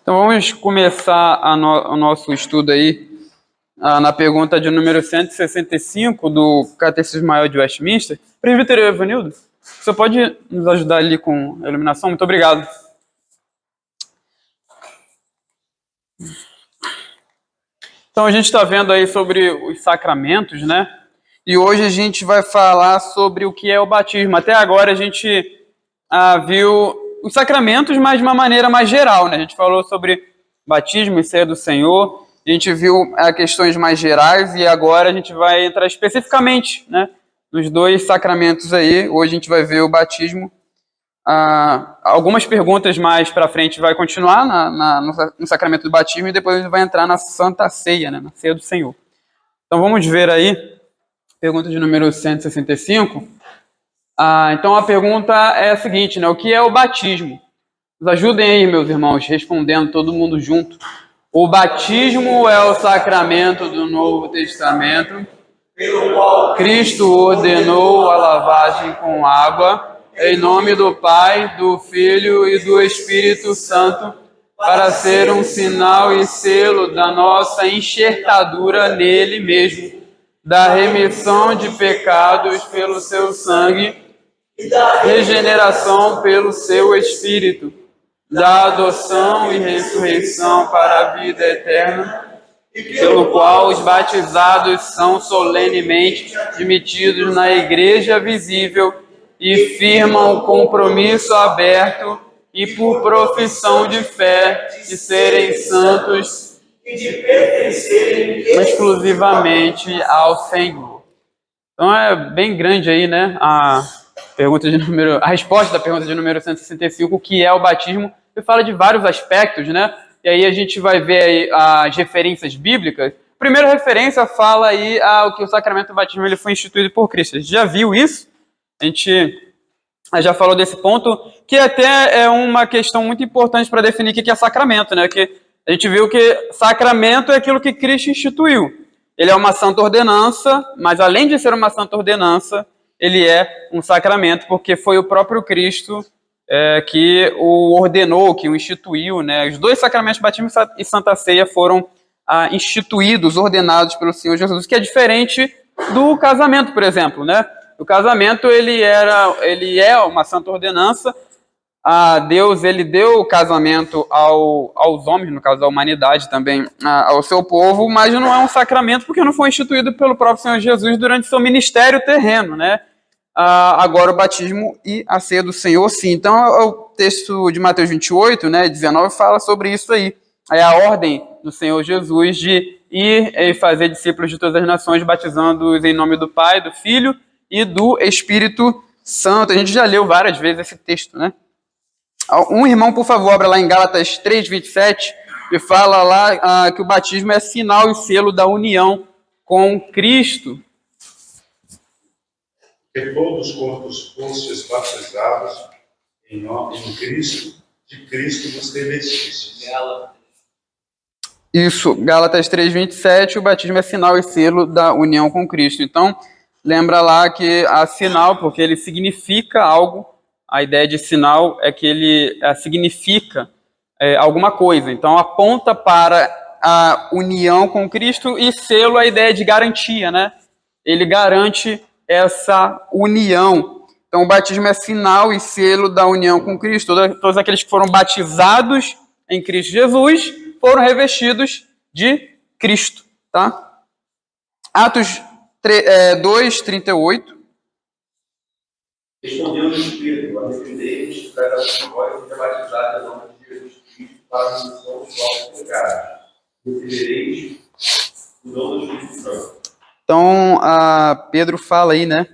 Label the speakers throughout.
Speaker 1: Então vamos começar o nosso estudo aí na pergunta de número 165 do Catecismo Maior de Westminster. Presbítero Evanildo, você pode nos ajudar ali com a iluminação? Muito obrigado. Então a gente está vendo aí sobre os sacramentos, né? E hoje a gente vai falar sobre o que é o batismo. Até agora a gente viu os sacramentos, mas de uma maneira mais geral, né? A gente falou sobre batismo e ceia do Senhor, a gente viu questões mais gerais e agora a gente vai entrar especificamente, né, nos dois sacramentos aí. Hoje a gente vai ver o batismo. Algumas perguntas mais para frente vai continuar no sacramento do batismo e depois a gente vai entrar na Santa Ceia, né, na ceia do Senhor. Então vamos ver aí, pergunta de número 165. Então a pergunta é a seguinte, né? O que é o batismo? Nos ajudem aí, meus irmãos, respondendo todo mundo junto. O batismo é o sacramento do Novo Testamento, pelo qual Cristo ordenou a lavagem com água, em nome do Pai, do Filho e do Espírito Santo, para ser um sinal e selo da nossa enxertadura nele mesmo, da remissão de pecados pelo seu sangue, e da regeneração pelo seu Espírito, da adoção e ressurreição para a vida eterna, pelo qual os batizados são solenemente admitidos na igreja visível e firmam o compromisso aberto e por profissão de fé de serem santos e de pertencerem exclusivamente ao Senhor. Então é bem grande aí, né, a resposta da pergunta de número 165, o que é o batismo. Ele fala de vários aspectos, né? E aí a gente vai ver aí as referências bíblicas. A primeira referência fala aí que o sacramento do batismo ele foi instituído por Cristo. A gente já viu isso, a gente já falou desse ponto, que até é uma questão muito importante para definir o que é sacramento, né? Que a gente viu que sacramento é aquilo que Cristo instituiu. Ele é uma santa ordenança, mas além de ser uma santa ordenança, ele é um sacramento, porque foi o próprio Cristo que o ordenou, que o instituiu, né? Os dois sacramentos, batismo e Santa Ceia, foram instituídos, ordenados pelo Senhor Jesus, que é diferente do casamento, por exemplo, né? O casamento, ele é uma santa ordenança. Deus, ele deu o casamento aos homens, no caso da humanidade também, ao seu povo, mas não é um sacramento porque não foi instituído pelo próprio Senhor Jesus durante seu ministério terreno, né? Agora o batismo e a ceia do Senhor, sim. Então, o texto de Mateus 28, né, 19, fala sobre isso aí. É a ordem do Senhor Jesus de ir e fazer discípulos de todas as nações, batizando-os em nome do Pai, do Filho e do Espírito Santo. A gente já leu várias vezes esse texto, né? Um irmão, por favor, abra lá em Gálatas 3:27, e fala lá que o batismo é sinal e selo da união com Cristo.
Speaker 2: Que todos quantos fostes batizados em Cristo, de Cristo vos revestistes.
Speaker 1: Isso, Gálatas 3:27, o batismo é sinal e selo da união com Cristo. Então, lembra lá que sinal, porque ele significa algo. A ideia de sinal é que ele significa alguma coisa. Então, aponta para a união com Cristo, e selo, a ideia de garantia, né? Ele garante essa união. Então, o batismo é sinal e selo da união com Cristo. Todos aqueles que foram batizados em Cristo Jesus foram revestidos de Cristo, tá? Atos 2:38.
Speaker 3: Respondeu-lhes Pedro: arrependei-vos, cada um de vós seja batizado em nome de Jesus Cristo para a remissão dos vossos pecados. Recebereis o dom do Espírito Santo.
Speaker 1: Então, Pedro fala aí, né?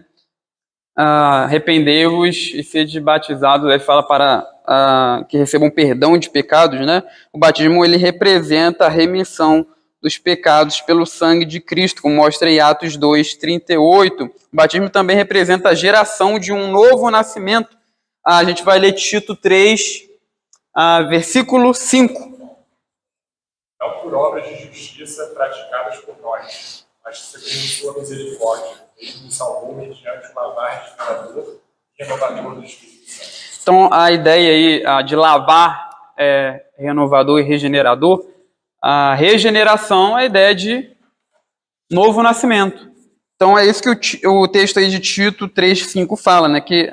Speaker 1: Arrependei-vos e sede batizados. Ele fala para que recebam perdão de pecados, né? O batismo, ele representa a remissão dos pecados pelo sangue de Cristo, como mostra em Atos 2:38. O batismo também representa a geração de um novo nascimento. A gente vai ler Tito 3, versículo 5.
Speaker 4: Não por obras de justiça praticadas por nós, mas segundo sua misericórdia, ele nos salvou mediante o lavar de pecador e renovador do Espírito Santo.
Speaker 1: Então, a ideia aí de lavar é renovador e regenerador, a regeneração é a ideia de novo nascimento. Então é isso que o texto aí de Tito 3,5 fala, né? Que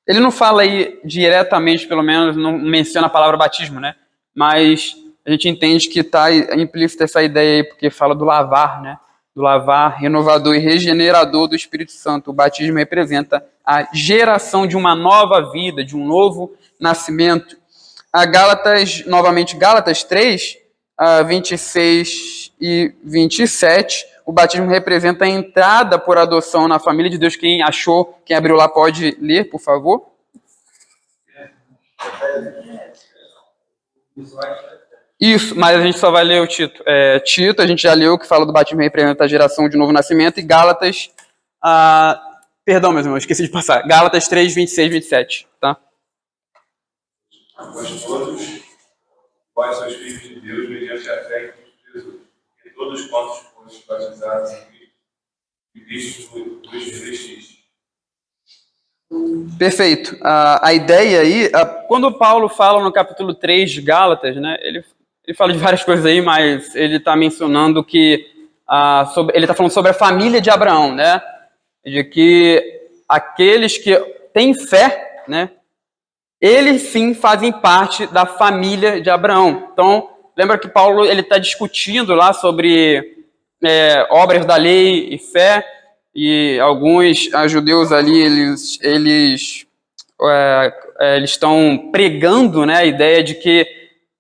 Speaker 1: ele não fala aí diretamente, pelo menos, não menciona a palavra batismo, né? Mas a gente entende que está implícita essa ideia aí, porque fala do lavar, né? Do lavar renovador e regenerador do Espírito Santo. O batismo representa a geração de uma nova vida, de um novo nascimento. Novamente, Gálatas 3, 26 e 27, o batismo representa a entrada por adoção na família de Deus. Quem achou, quem abriu lá pode ler, por favor. Isso, mas a gente só vai ler o Tito. Tito, a gente já leu, que fala do batismo representa a geração de novo nascimento, e Gálatas, perdão, meus irmãos, esqueci de passar. Gálatas 3, 26 e 27, tá?
Speaker 3: Pois todos vós sois filhos de Deus mediante a fé em Cristo Jesus. E todos quantos fostes batizados em Cristo vos revestistes.
Speaker 1: Perfeito. A ideia aí, quando Paulo fala no capítulo 3 de Gálatas, né, ele fala de várias coisas aí, mas ele está mencionando que ele está falando sobre a família de Abraão, né? De que aqueles que têm fé, né? Eles sim fazem parte da família de Abraão. Então, lembra que Paulo ele está discutindo lá sobre obras da lei e fé, e alguns judeus ali, eles estão pregando, né, a ideia de que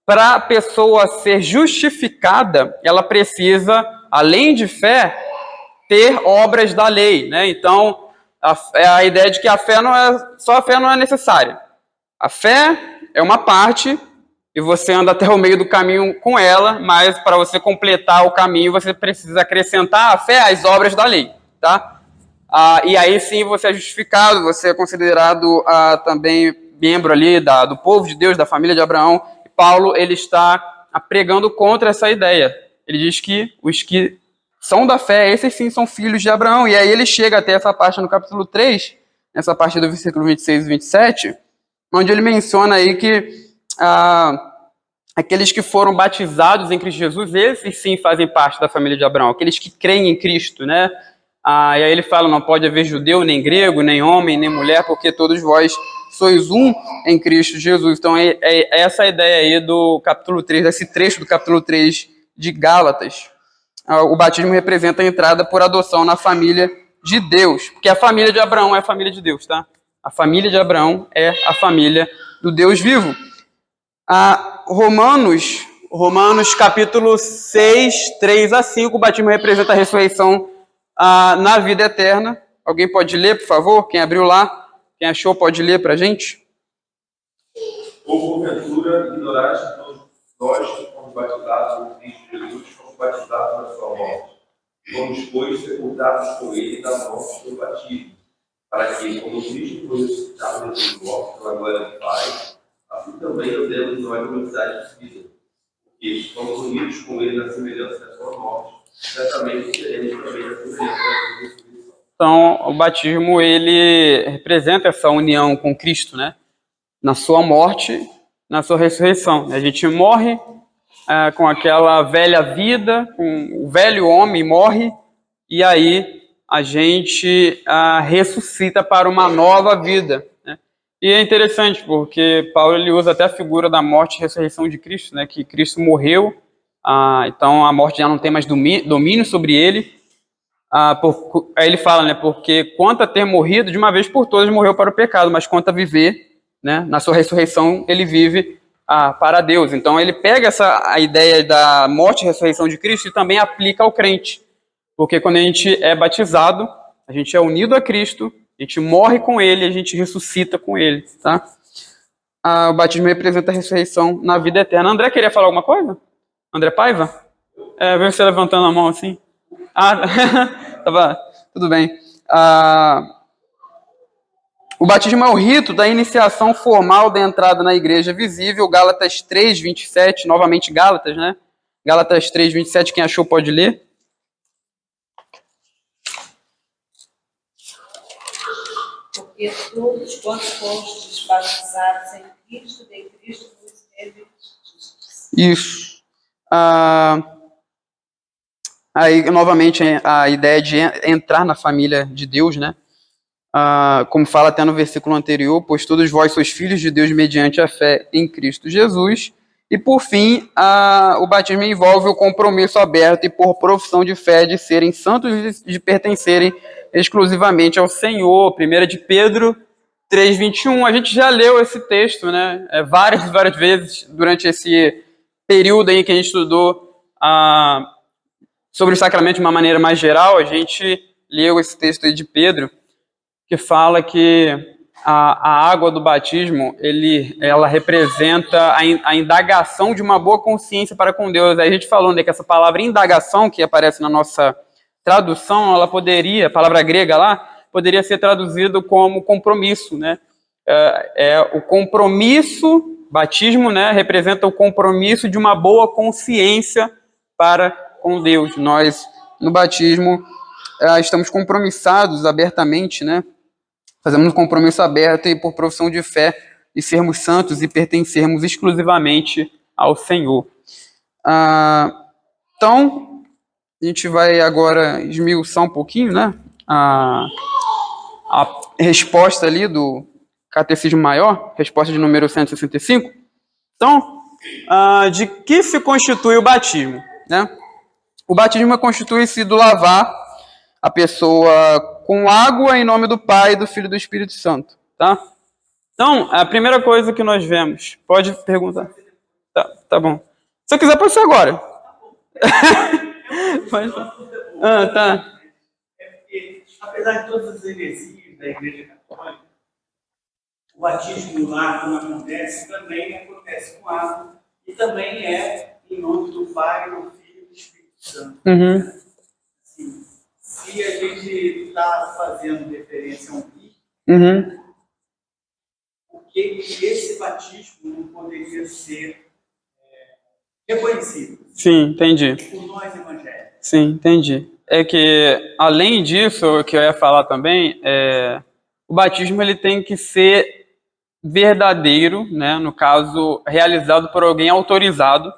Speaker 1: para a pessoa ser justificada, ela precisa, além de fé, ter obras da lei, né? Então, a ideia de que só a fé não é necessária. A fé é uma parte e você anda até o meio do caminho com ela, mas para você completar o caminho, você precisa acrescentar a fé às obras da lei, tá? E aí sim você é justificado, você é considerado também membro ali do povo de Deus, da família de Abraão. E Paulo, ele está pregando contra essa ideia. Ele diz que os que são da fé, esses sim são filhos de Abraão. E aí ele chega até essa parte no capítulo 3, nessa parte do versículo 26 e 27, onde ele menciona aí que aqueles que foram batizados em Cristo Jesus, esses sim fazem parte da família de Abraão, aqueles que creem em Cristo, né? E aí ele fala, não pode haver judeu, nem grego, nem homem, nem mulher, porque todos vós sois um em Cristo Jesus. Então é essa a ideia aí do capítulo 3, desse trecho do capítulo 3 de Gálatas. O batismo representa a entrada por adoção na família de Deus, porque a família de Abraão é a família de Deus, tá? A família de Abraão é a família do Deus vivo. Romanos capítulo 6, 3 a 5, o batismo representa a ressurreição na vida eterna. Alguém pode ler, por favor? Quem abriu lá, quem achou pode ler para a gente.
Speaker 3: Ou porventura ignorais que todos nós que fomos batizados em Cristo Jesus, fomos batizados na sua morte. Fomos, pois, sepultados com ele na morte do batismo, para que, como Cristo foi ressuscitado dentre os mortos pela glória do Pai, assim também andemos nós na novidade de vida. Porque somos unidos com ele na semelhança da sua morte, certamente teremos também a semelhança da sua ressurreição.
Speaker 1: Então, o batismo, ele representa essa união com Cristo, né? Na sua morte, na sua ressurreição. A gente morre com aquela velha vida, com o velho homem morre, e aí a gente ressuscita para uma nova vida, né? E é interessante, porque Paulo ele usa até a figura da morte e ressurreição de Cristo, né? Que Cristo morreu, então a morte já não tem mais domínio sobre ele. Aí ele fala, né? Porque quanto a ter morrido, de uma vez por todas morreu para o pecado, mas quanto a viver, né, na sua ressurreição, ele vive para Deus. Então ele pega a ideia da morte e ressurreição de Cristo e também aplica ao crente. Porque quando a gente é batizado, a gente é unido a Cristo, a gente morre com ele, a gente ressuscita com ele, tá? O batismo representa a ressurreição na vida eterna. André queria falar alguma coisa? André Paiva? Veio você levantando a mão assim. Tudo bem. O batismo é o rito da iniciação formal da entrada na igreja visível. Gálatas 3, 27, novamente Gálatas, né? Gálatas 3, 27, quem achou pode ler.
Speaker 5: Porque todos quantos fostes batizados em Cristo, de Cristo vos
Speaker 1: Isso. Aí, novamente, a ideia de entrar na família de Deus, né? Como fala até no versículo anterior, pois todos vós sois filhos de Deus mediante a fé em Cristo Jesus. E, por fim, o batismo envolve o compromisso aberto e por profissão de fé de serem santos e de pertencerem exclusivamente ao Senhor. 1 de Pedro 3:21. A gente já leu esse texto, né? Várias vezes durante esse período em que a gente estudou sobre o sacramento de uma maneira mais geral. A gente leu esse texto aí de Pedro, que fala que a água do batismo, ela representa a indagação de uma boa consciência para com Deus. Aí a gente falou, né, que essa palavra indagação, que aparece na nossa tradução, ela poderia, a palavra grega lá, poderia ser traduzido como compromisso, né? O compromisso, batismo, né, representa o compromisso de uma boa consciência para com Deus. Nós, no batismo, estamos compromissados abertamente, né? Fazemos um compromisso aberto e por profissão de fé de sermos santos e pertencermos exclusivamente ao Senhor. Então, a gente vai agora esmiuçar um pouquinho, né? A resposta ali do Catecismo Maior, resposta de número 165. Então, de que se constitui o batismo, né? O batismo constitui-se do lavar a pessoa com água em nome do Pai, do Filho e do Espírito Santo, tá? Então, a primeira coisa que nós vemos, pode perguntar. Tá bom. Se eu quiser, pode ser agora. Tá.
Speaker 5: Porque, apesar de todas as heresias da Igreja Católica, o batismo lá, quando acontece, também acontece com água e também é em nome do Pai, do Filho e do Espírito Santo. Assim, se a gente está fazendo referência a um rito, por que esse batismo não poderia ser reconhecido?
Speaker 1: Sim, entendi.
Speaker 5: Por nós evangélicos.
Speaker 1: Sim, entendi. É que, além disso, o que eu ia falar também, o batismo ele tem que ser verdadeiro, né? No caso, realizado por alguém autorizado,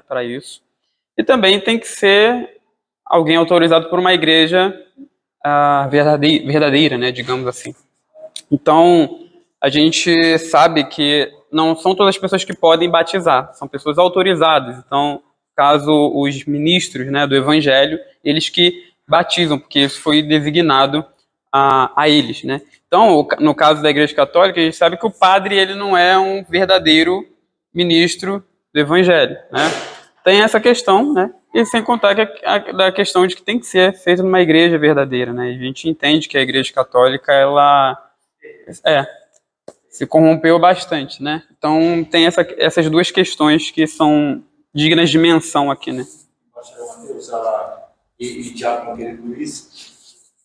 Speaker 1: para isso. E também tem que ser alguém autorizado por uma igreja verdadeira, né, digamos assim. Então, a gente sabe que não são todas as pessoas que podem batizar, são pessoas autorizadas. Então, caso os ministros, né, do Evangelho, eles que batizam, porque isso foi designado a eles, né. Então, no caso da Igreja Católica, a gente sabe que o padre ele não é um verdadeiro ministro do Evangelho, né. Tem essa questão, né, e sem contar que da questão de que tem que ser feito numa igreja verdadeira, né. E a gente entende que a Igreja Católica, ela se corrompeu bastante, né. Então, tem essas duas questões que são dignas de menção aqui, né.
Speaker 6: Mateus, e Tiago, como querido Luiz,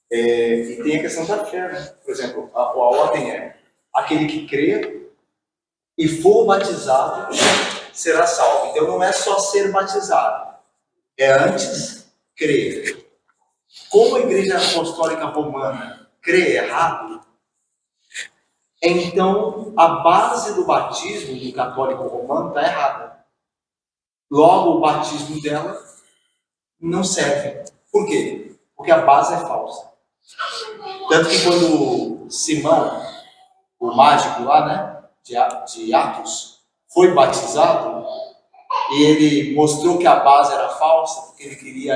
Speaker 6: e tem a questão da fé, né? Por exemplo, a ordem é: aquele que crê e for batizado será salvo. Então não é só ser batizado, é antes crer. Como a Igreja Apostólica Romana crê errado, então a base do batismo do católico romano está errada. Logo, o batismo dela não serve. Por quê? Porque a base é falsa. Tanto que quando Simão, o mágico lá, né, de Atos, foi batizado, e ele mostrou que a base era falsa, porque ele queria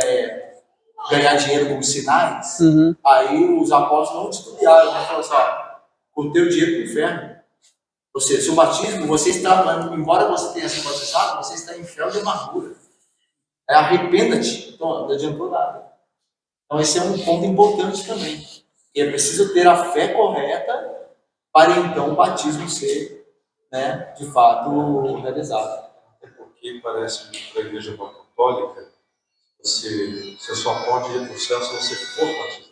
Speaker 6: ganhar dinheiro com sinais, aí os apóstolos não estudaram, né? Falaram assim: com o teu dinheiro para o inferno. Ou seja, seu batismo, você está, embora você tenha sido batizado, você está em fel de amargura. Arrependa-te. Então, não adiantou nada. Então, esse é um ponto importante também. E é preciso ter a fé correta para então o batismo ser, né, de fato realizado.
Speaker 2: É porque parece que para a Igreja Católica, você só pode ir para o céu se você for batizado.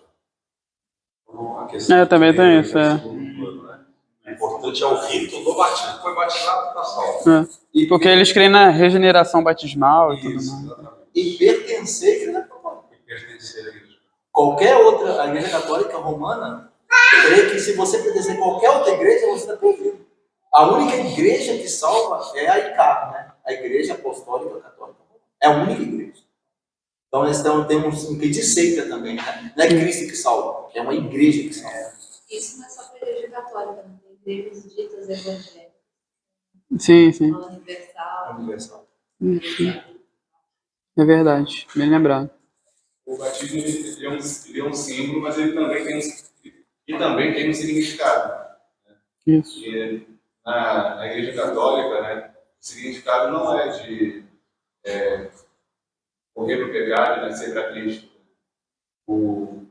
Speaker 2: Então, a questão
Speaker 1: Também tem isso,
Speaker 2: O importante é o rito do batismo. Foi batizado, está salvo.
Speaker 1: Porque eles creem na regeneração batismal e tudo mais.
Speaker 2: Exatamente.
Speaker 6: E pertencer à Igreja Católica.
Speaker 2: E pertencer à Igreja.
Speaker 6: Qualquer outra, a Igreja Católica Romana crê que se você pertencer a qualquer outra igreja, você está perdido. A única igreja que salva é a ICAP, né? A Igreja Apostólica Católica. É a única igreja. Então, nós temos um quê de seita também, né? Não é Cristo que salva, é uma igreja que salva.
Speaker 7: Isso não é só para a igreja católica, né? Tem igrejas ditas evangélicas,
Speaker 1: Sim, sim.
Speaker 7: a universal.
Speaker 6: Universal.
Speaker 1: É verdade. Bem lembrado.
Speaker 3: O batismo ele é um símbolo, mas ele também tem um significado.
Speaker 1: Isso.
Speaker 3: E na Igreja Católica, né, o significado não é de morrer para o pecado e nascer para Cristo. O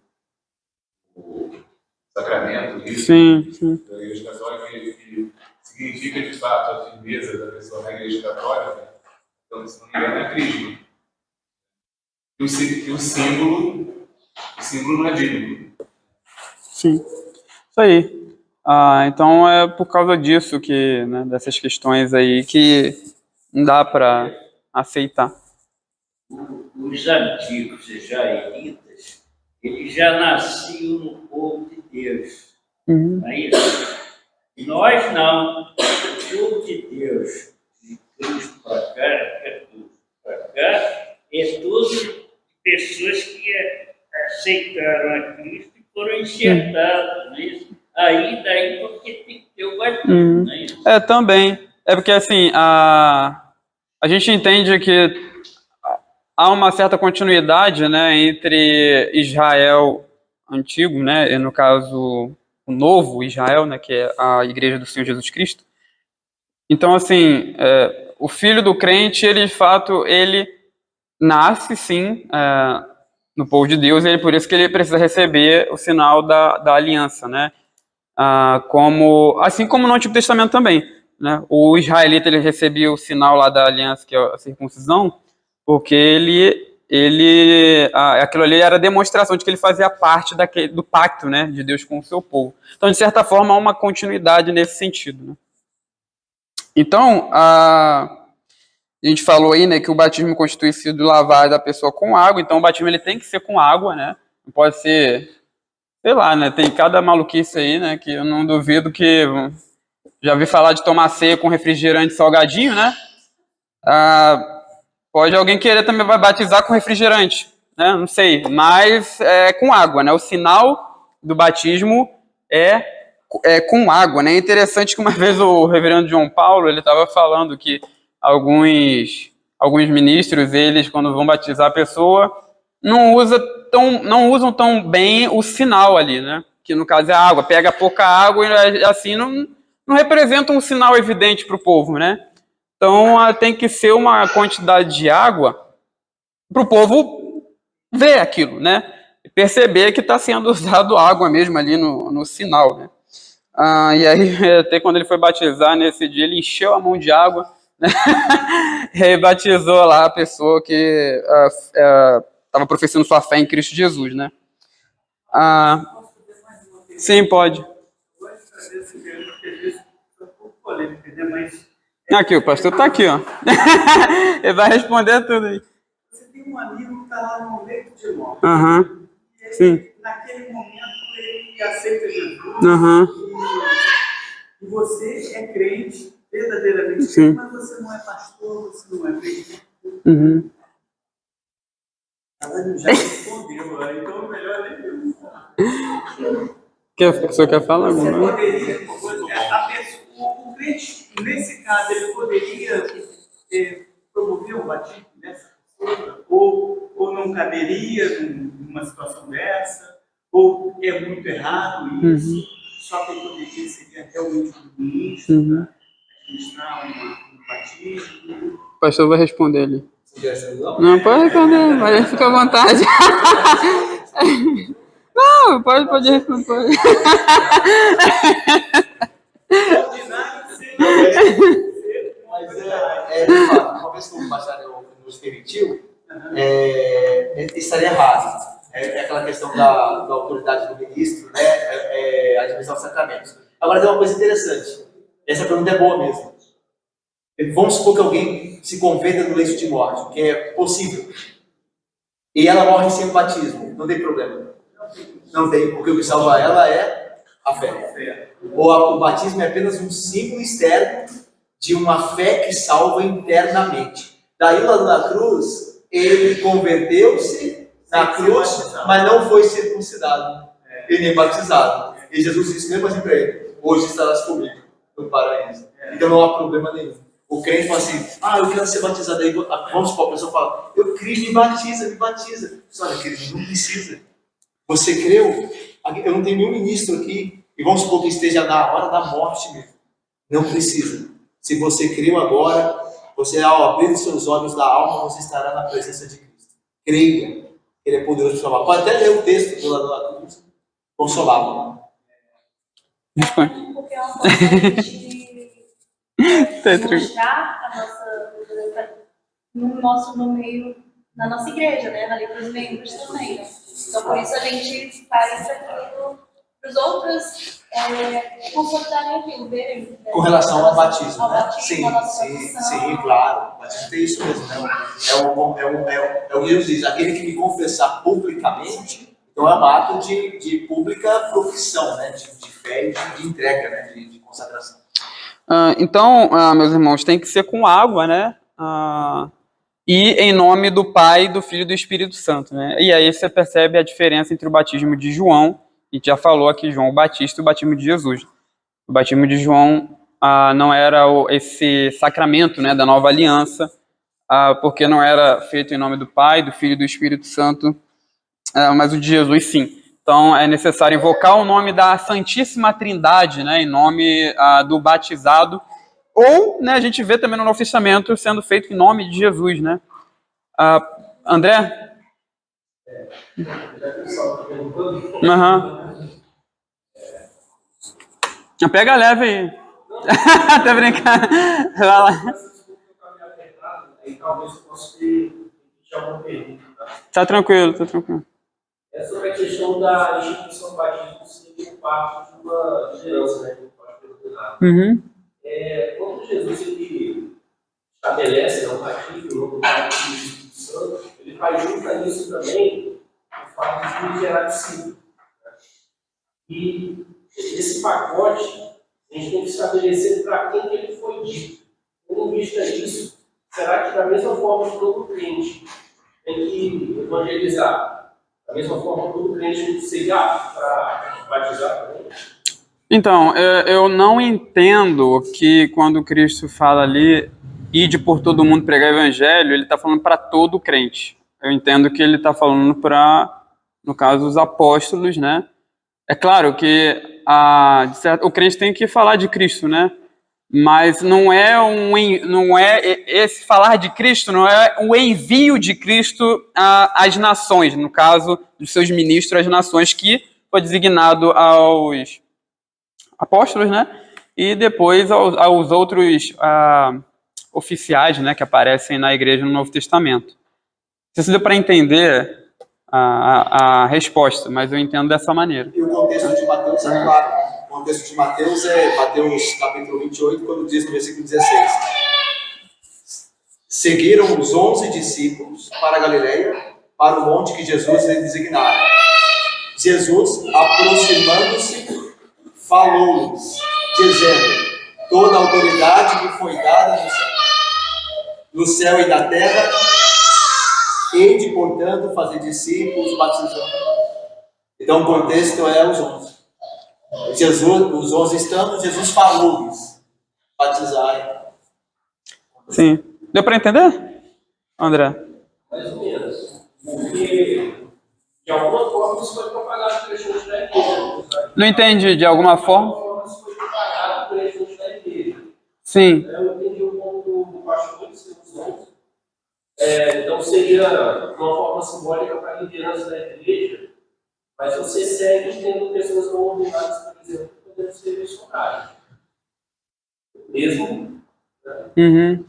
Speaker 3: sacramento, isso,
Speaker 1: Sim, sim.
Speaker 3: da Igreja Católica, que significa de fato a firmeza da pessoa na Igreja Católica. Então, se não me engano, é Cristo. E o símbolo não é bíblico.
Speaker 1: Sim. Isso aí. Então é por causa disso que, né, dessas questões aí que não dá para aceitar.
Speaker 8: Os antigos israelitas, eles já nasciam no povo de Deus.
Speaker 1: Uhum.
Speaker 8: Não é isso? Nós não. O povo de Deus, de Cristo para cá, é tudo pessoas que aceitaram a Cristo e foram enxertadas, não é isso? Daí porque tem que ter o batismo, não é isso?
Speaker 1: Também. É porque, assim, a gente entende que há uma certa continuidade, né, entre Israel antigo, né, e no caso, o novo Israel, né, que é a Igreja do Senhor Jesus Cristo. Então, assim, o filho do crente, ele, de fato, ele nasce, sim, no povo de Deus, e por isso que ele precisa receber o sinal da aliança, né? Assim como no Antigo Testamento também, né? O israelita, ele recebia o sinal lá da aliança, que é a circuncisão, porque aquilo ali era demonstração de que ele fazia parte do pacto, né, de Deus com o seu povo. Então, de certa forma, há uma continuidade nesse sentido, né? Então, a gente falou aí, né, que o batismo constitui-se do lavar da pessoa com água, então o batismo ele tem que ser com água, né? Não pode ser, sei lá, né? Tem cada maluquice aí, né? Que eu não duvido que já vi falar de tomar ceia com refrigerante salgadinho, né? Pode alguém querer também vai batizar com refrigerante, né? Não sei, mas é com água, né? O sinal do batismo é com água, né? É interessante que uma vez o reverendo João Paulo ele estava falando que alguns ministros, eles, quando vão batizar a pessoa, não usam tão bem o sinal ali, né? Que no caso é a água. Pega pouca água e assim não representa um sinal evidente para o povo, né? Então tem que ser uma quantidade de água para o povo ver aquilo, né? E perceber que está sendo usado água mesmo ali no sinal, né? E aí, até quando ele foi batizar, nesse dia, ele encheu a mão de água, né? E aí batizou lá a pessoa que estava professando sua fé em Cristo Jesus, né? Sim, pode. Aqui, o pastor está aqui, ó. Ele vai responder tudo aí.
Speaker 5: Você tem um amigo que está lá no leito de morte.
Speaker 1: Aham. Sim.
Speaker 5: Naquele momento ele aceita Jesus.
Speaker 1: Aham.
Speaker 5: E você é crente, verdadeiramente
Speaker 1: Sim.
Speaker 5: crente, mas você não é pastor, você não é crente.
Speaker 1: Uhum.
Speaker 5: Ela já respondeu, então é melhor nem perguntar.
Speaker 1: O senhor quer falar
Speaker 5: Você
Speaker 1: alguma?
Speaker 5: poderia, o crente, nesse caso, ele poderia promover um batismo dessa pessoa? Ou não caberia numa situação dessa? Ou é muito errado isso? Só quem poderia seria realmente um ministro para administrar um batismo?
Speaker 1: O pastor vai responder ali.
Speaker 6: Não?
Speaker 1: Não, pode responder, mas fica à vontade. Não, pode responder. Pode.
Speaker 6: Mas uma vez que o bacharel nos permitiu, estaria errado. É aquela questão da autoridade do ministro, né? A administração dos sacramentos. Agora tem uma coisa interessante. Essa pergunta é boa mesmo. Vamos supor que alguém se converta no leito de morte, que é possível. E ela morre sem o batismo. Não tem problema. Não tem, porque o que salva ela é a fé. O batismo é apenas um símbolo externo de uma fé que salva internamente. Daí lá na cruz, ele converteu-se na cruz, mas não foi circuncidado e nem batizado. E Jesus disse mesmo assim para ele: hoje estarás comigo no paraíso. Então não há problema nenhum. O crente fala assim: eu quero ser batizado. Aí vamos supor, a pessoa fala: eu creio, me batiza, me batiza. Olha, querido, não precisa. Você creu? Eu não tenho nenhum ministro aqui. E vamos supor que esteja na hora da morte mesmo. Não precisa. Se você creu agora, você, ao abrir os seus olhos da alma, você estará na presença de Cristo. Creia. Ele é poderoso para salvar. Pode até ler o texto do lado da cruz. Consolado.
Speaker 7: Porque é uma forma de mostrar a nossa, no meio, na nossa igreja, né? Ali para os membros também, né? Então, por isso a gente faz aquilo para os outros consolidarem aquilo, verem.
Speaker 6: Com relação ao batismo,
Speaker 7: ao
Speaker 6: né?
Speaker 7: batismo, à nossa profissão.
Speaker 6: Sim, claro. O batismo tem isso mesmo, né? É o que Jesus diz: aquele que me confessar publicamente, então é um ato de pública profissão, né? De fé e de entrega, né? De consagração.
Speaker 1: Então, meus irmãos, tem que ser com água, né? E em nome do Pai, do Filho e do Espírito Santo, né? E aí você percebe a diferença entre o batismo de João, e já falou aqui João Batista, e o batismo de Jesus. O batismo de João não era esse sacramento, né, da nova aliança, porque não era feito em nome do Pai, do Filho e do Espírito Santo, mas o de Jesus sim. Então é necessário invocar o nome da Santíssima Trindade, né, em nome do batizado, ou, né, a gente vê também no Novo Testamento sendo feito em nome de Jesus, né? André? Pega leve aí. Tá brincando? Vai lá.
Speaker 3: Talvez eu possa ter alguma pergunta.
Speaker 1: Tá tranquilo, tá tranquilo.
Speaker 3: É sobre a questão da instituição do batismo ser parte de uma liderança, né? Quando Jesus ele estabelece o batismo no Pai do Espírito Santo, ele faz junto a isso também o fato de gerar discípulo. E esse pacote a gente tem que estabelecer para quem que ele foi dito. Tendo em vista disso, será que da mesma forma que todo crente tem que evangelizar, da mesma forma que todo crente tem que ser apto para batizar também?
Speaker 1: Então, eu não entendo que quando Cristo fala ali, ide por todo mundo pregar o evangelho, ele está falando para todo crente. Eu entendo que ele está falando para, no caso, os apóstolos, né? É claro que o crente tem que falar de Cristo, né? Mas não é esse falar de Cristo, não é o envio de Cristo às nações, no caso dos seus ministros às nações, que foi designado aos apóstolos, né? E depois aos outros oficiais, né, que aparecem na igreja no Novo Testamento. Não sei se deu para entender a resposta, mas eu entendo dessa maneira.
Speaker 6: E o contexto de Mateus é claro. O contexto de Mateus é Mateus capítulo 28, quando diz no versículo 16: seguiram os 11 discípulos para a Galileia, para o monte que Jesus lhes designara. Jesus, aproximando-se, falou-lhes, dizendo: toda a autoridade me foi dada no céu e na terra, hei de, portanto, fazer discípulos, batizando. Então o contexto é os 11. Os 11 estando, Jesus falou-lhes batizarem.
Speaker 1: Sim. Deu para entender, André?
Speaker 3: Mais ou menos. Porque, de alguma forma, isso foi propagado pelos crentes da igreja.
Speaker 1: Não entendi, de alguma forma?
Speaker 3: Isso foi propagado pelos crentes da igreja.
Speaker 1: Sim.
Speaker 3: Eu entendi um pouco do pastor de seus 11. Então, seria uma forma simbólica para a liderança da igreja, mas você segue tendo pessoas não ordenadas, por exemplo, podendo ser missionários. Mesmo. Né?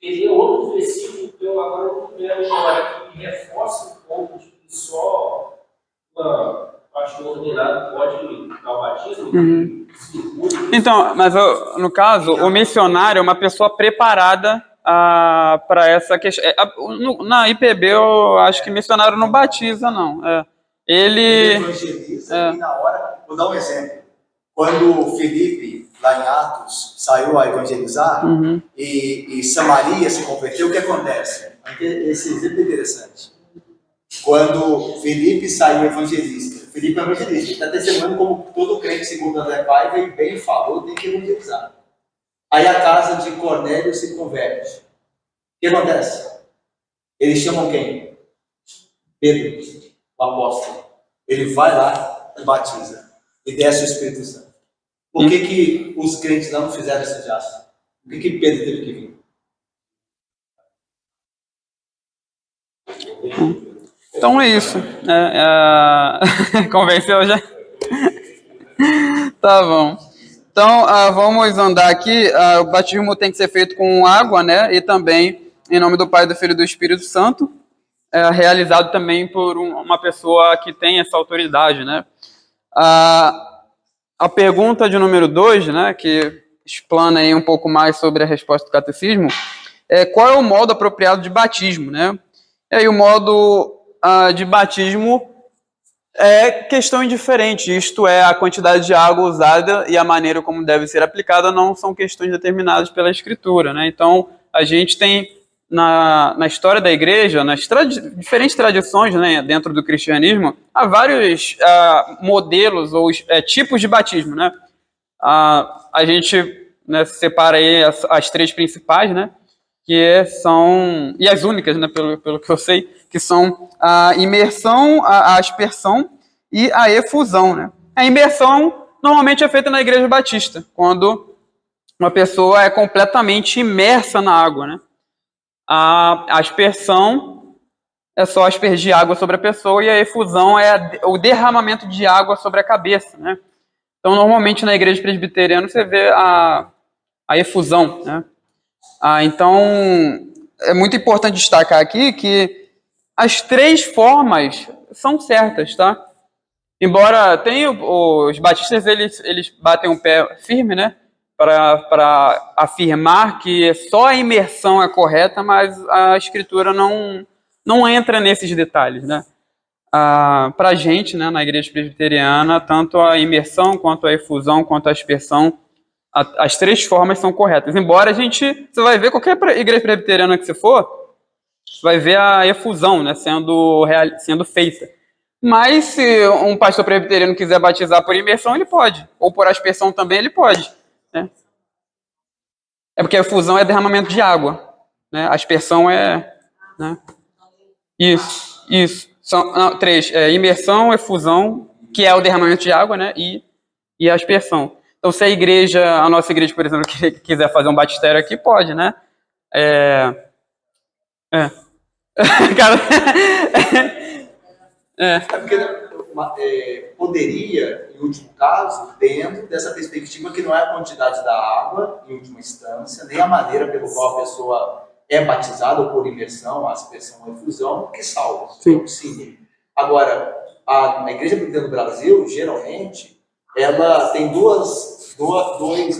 Speaker 3: Teria outro versículo que eu agora não tenho a memória, que reforça um pouco de que só uma pastor ordenado pode dar o batismo.
Speaker 1: Então, mas no caso, o missionário é uma pessoa preparada para essa questão. Na IPB, eu acho que missionário não batiza, não. Ele
Speaker 6: evangeliza e na hora, vou dar um exemplo. Quando Felipe, lá em Atos, saiu a evangelizar e Samaria se converteu, o que acontece? Esse exemplo é interessante. Quando Felipe saiu evangelista, Felipe é evangelista, ele está testemunhando como todo crente, segundo André Paiva, e bem falou, tem que evangelizar. Aí a casa de Cornélio se converte. O que acontece? Eles chamam quem? Pedro, o apóstolo. Ele vai lá e batiza. E desce o Espírito Santo. Por que os crentes não fizeram esse gesto? Por que Pedro teve que vir?
Speaker 1: Então é isso. Convenceu já? Tá bom. Então, vamos andar aqui. O batismo tem que ser feito com água, né? E também em nome do Pai, do Filho e do Espírito Santo. Realizado também por uma pessoa que tem essa autoridade, né? A pergunta de número 2, né? Que explana aí um pouco mais sobre a resposta do catecismo, qual é o modo apropriado de batismo, né? E aí o modo de batismo é questão indiferente, isto é, a quantidade de água usada e a maneira como deve ser aplicada não são questões determinadas pela Escritura, né? Então, a gente tem na história da Igreja, nas diferentes tradições, né, dentro do cristianismo, há vários modelos ou tipos de batismo, né? A gente, né, separa aí as 3 principais, né? Que são, e as únicas, né, pelo que eu sei, que são a imersão, a aspersão e a efusão, né? A imersão normalmente é feita na Igreja Batista, quando uma pessoa é completamente imersa na água, né? A aspersão é só aspergir água sobre a pessoa e a efusão é o derramamento de água sobre a cabeça, né? Então, normalmente na Igreja Presbiteriana você vê a efusão, né? Então, é muito importante destacar aqui que as 3 formas são certas, tá? Embora tenha os batistas, eles batem o pé firme, né? Para afirmar que só a imersão é correta, mas a Escritura não entra nesses detalhes, né? Para a gente, né, na Igreja Presbiteriana, tanto a imersão, quanto a efusão, quanto a aspersão, as 3 formas são corretas. Embora você vai ver qualquer igreja presbiteriana que você for, você vai ver a efusão, né, sendo feita. Mas se um pastor presbiteriano quiser batizar por imersão, ele pode. Ou por aspersão também, ele pode. Né? É porque a efusão é derramamento de água. Né? A aspersão é... Né? Isso. São 3. Imersão, efusão, que é o derramamento de água, né? E a aspersão. Então, se a nossa igreja, por exemplo, quiser fazer um batistério aqui, pode, né? Cara...
Speaker 6: Porque poderia, em último caso, dentro dessa perspectiva que não é a quantidade da água, em última instância, nem a maneira pelo qual a pessoa é batizada, ou por imersão, aspersão ou efusão, que salva. Sim. Agora, a Igreja Presbiteriana do Brasil, geralmente, ela tem dois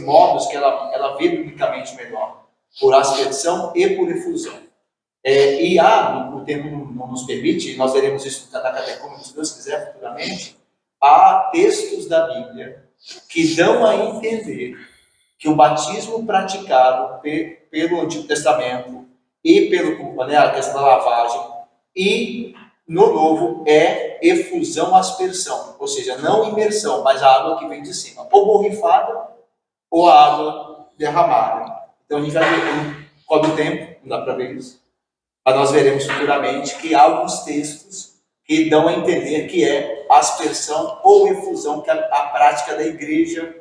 Speaker 6: modos que ela vê biblicamente melhor, por aspersão e por efusão. O tempo não nos permite, nós veremos isso no Catecúmeno, se Deus quiser, futuramente, há textos da Bíblia que dão a entender que o batismo praticado pelo Antigo Testamento e a questão da lavagem, e no Novo é efusão, aspersão, ou seja, não imersão, mas a água que vem de cima, ou borrifada, ou a água derramada. Então a gente vai ver, qual o tempo, não dá para ver isso. Mas nós veremos futuramente que há alguns textos que dão a entender que é aspersão ou efusão, que é a prática da igreja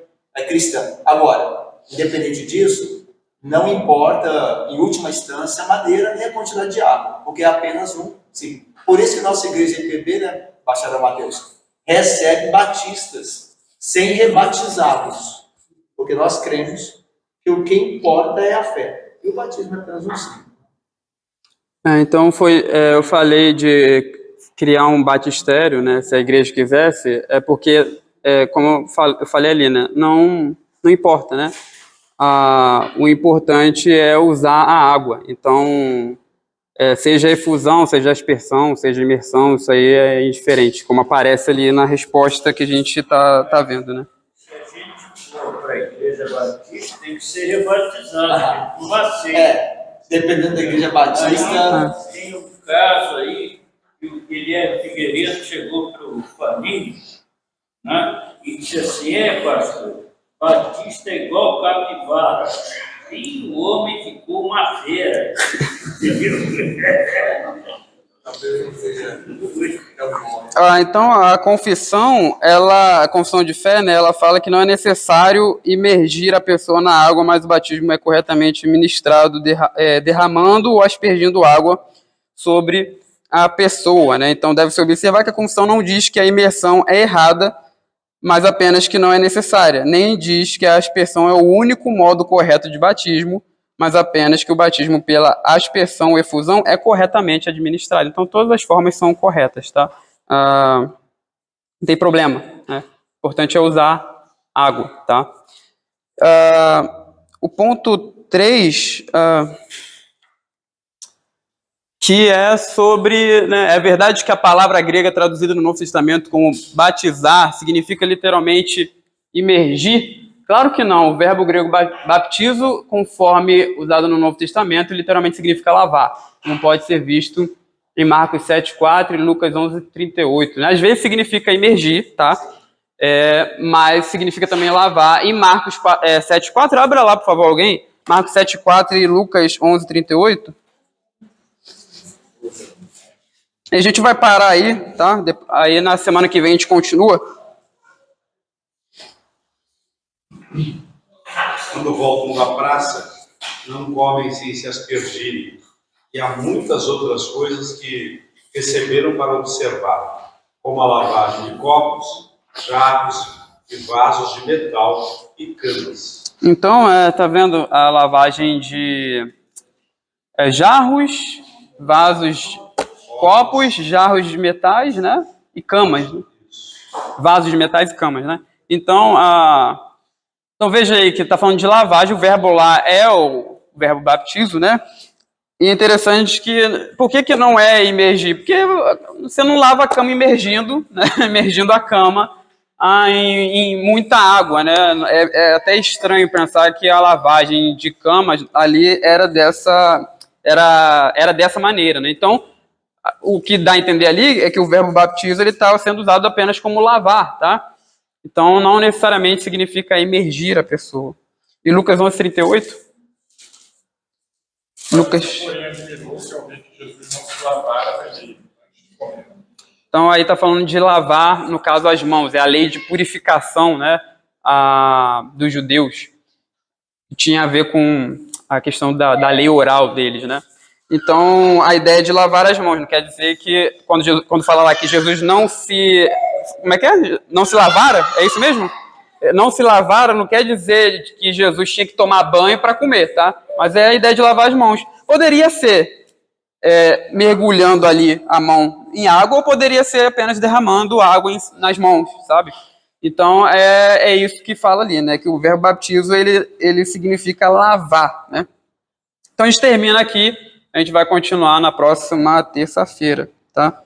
Speaker 6: cristã. Agora, independente disso, não importa, em última instância, a maneira nem a quantidade de água, porque é apenas um. Sim. Por isso que nossa igreja IPB, né, Baixada Mateus, recebe batistas sem rebatizá-los, porque nós cremos que o que importa é a fé, e o batismo é apenas um símbolo.
Speaker 1: Então eu falei de criar um batistério, né, se a igreja quisesse, porque, como eu falei ali, né, não importa, né, o importante é usar a água. Então, seja efusão, seja aspersão, seja imersão, isso aí é indiferente, como aparece ali na resposta que a gente tá vendo, né.
Speaker 8: Se a gente batista, tem que ser rebatizado, não vai ser.
Speaker 6: Dependendo da igreja batista.
Speaker 8: Tem um caso aí, que o Guilherme Figueiredo chegou para o Faninho, né, e disse assim: pastor, batista é igual capivara. E o homem ficou uma feira.
Speaker 1: Então a confissão, a confissão de fé, né, ela fala que não é necessário imergir a pessoa na água, mas o batismo é corretamente ministrado derramando ou aspergindo água sobre a pessoa, né? Então deve-se observar que a confissão não diz que a imersão é errada, mas apenas que não é necessária. Nem diz que a aspersão é o único modo correto de batismo, mas apenas que o batismo pela aspersão ou efusão é corretamente administrado. Então, todas as formas são corretas, tá? Não tem problema, né? O importante é usar água, tá? O ponto 3, que é sobre, né, é verdade que a palavra grega traduzida no Novo Testamento como batizar significa literalmente imergir? Claro que não. O verbo grego baptizo, conforme usado no Novo Testamento, literalmente significa lavar. Não pode ser visto em Marcos 7,4 e Lucas 11,38. Às vezes significa imergir, tá? Mas significa também lavar. Em Marcos 7,4, abra lá, por favor, alguém. Marcos 7,4 e Lucas 11,38. A gente vai parar aí, tá? Aí na semana que vem a gente continua.
Speaker 2: Quando voltam da praça, não comem sem se aspergirem. E há muitas outras coisas que receberam para observar, como a lavagem de copos, jarros e vasos de metal e canas. Então,
Speaker 1: tá vendo a lavagem de jarros, vasos, copos, jarros de metais, né? E camas. Né? Vasos de metais e camas, né? Então, então veja aí que está falando de lavagem, o verbo lá é o verbo baptizo, né? E é interessante que, por que não é imergir? Porque você não lava a cama imergindo, né? Imergindo a cama em muita água, né? É até estranho pensar que a lavagem de camas ali era dessa maneira, né? Então, o que dá a entender ali é que o verbo baptizo ele estava sendo usado apenas como lavar, tá? Então, não necessariamente significa imergir a pessoa. E Lucas 11,38? Lucas. Então, aí está falando de lavar, no caso, as mãos. É a lei de purificação, né, dos judeus. Tinha a ver com a questão da lei oral deles, né? Então, a ideia de lavar as mãos não quer dizer que, quando fala lá que Jesus não se... Como é que é? Não se lavara? É isso mesmo? Não se lavara não quer dizer que Jesus tinha que tomar banho para comer, tá? Mas é a ideia de lavar as mãos. Poderia ser mergulhando ali a mão em água ou poderia ser apenas derramando água nas mãos, sabe? Então, é isso que fala ali, né? Que o verbo baptizo, ele significa lavar, né? Então, a gente termina aqui. A gente vai continuar na próxima terça-feira, tá?